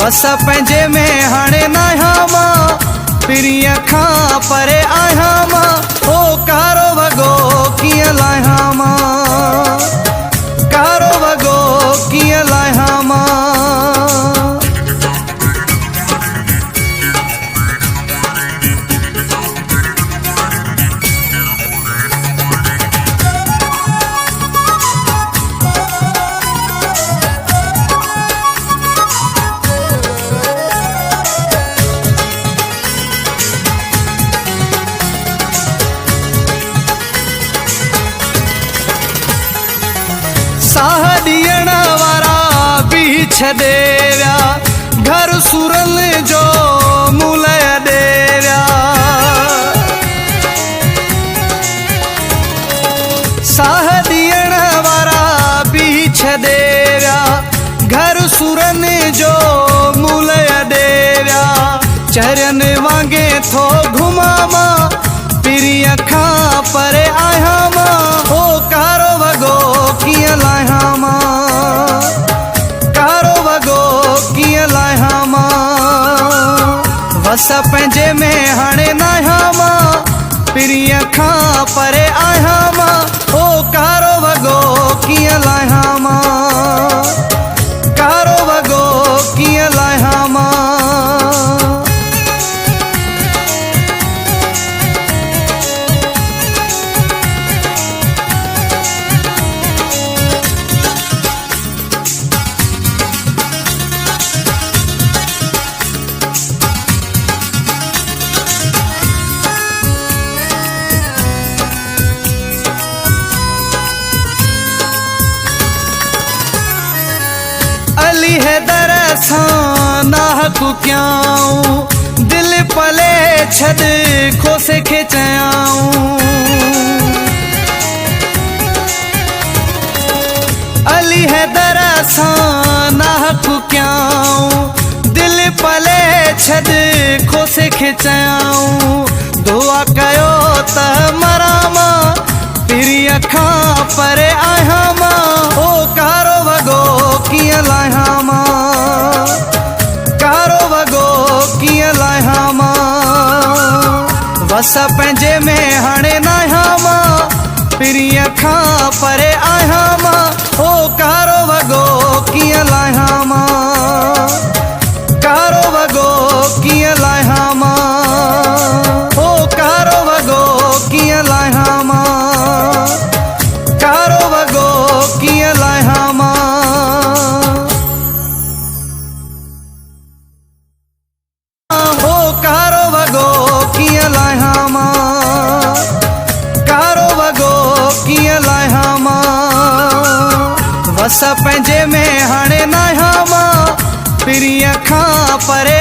वस पंहिंजे में हाणे न आहियां मां पिरीअ खां परे आहियां मां ओ कारो वॻो कीअं लाहियां मां कारो वॻो कीअं लाहियां मां साह ॾियण वारा बि छॾे विया घर सुरन जो मूल ॾे विया साह ॾियण वारा बि छॾे विया घर सुरन जो मूल ॾे विया चरनि वांगे थो घुमां मां पिरीअ खां परे आहियां मां ओ कारो वॻो कीअं लाहियां मां कारो वॻो कीअं लाहियां मां वस पंहिंजे में हाणे न आहियां मां पिरीअ खां परे आहियां मां ओ कारो वॻो कीअं लाहियां मां कारो वॻो कीअं लाहियां मां अली हैदर सां नाहक कयाऊं दिल पले छॾ खोसे खे चयाऊं अली हैदर सां नाहक कयाऊं दिल पले छॾ खोसे खे चयाऊं दुआ कयो त मरां मां पिरीअ खां परे आहियां मां ओ कारो वॻो कीअं लाहियां मां कारो वॻो कीअं लाहियां मां वस पंहिंजे में हाणे न आहियां मां पिरीअ खां परे आहियां मां ओ कारो वॻो कीअं लाहियां मां कारो वॻो कीअं लाहियां मां ओ कारो वॻो कीअं लाहियां मां कारो वॻो कीअं लाहियां मां ओ कारो वॻो कीअं लाहियां मां कारो वॻो कीअं लाहियां मां वस पंहिंजे में हाणे न आहियां मां पिरीअ खां परे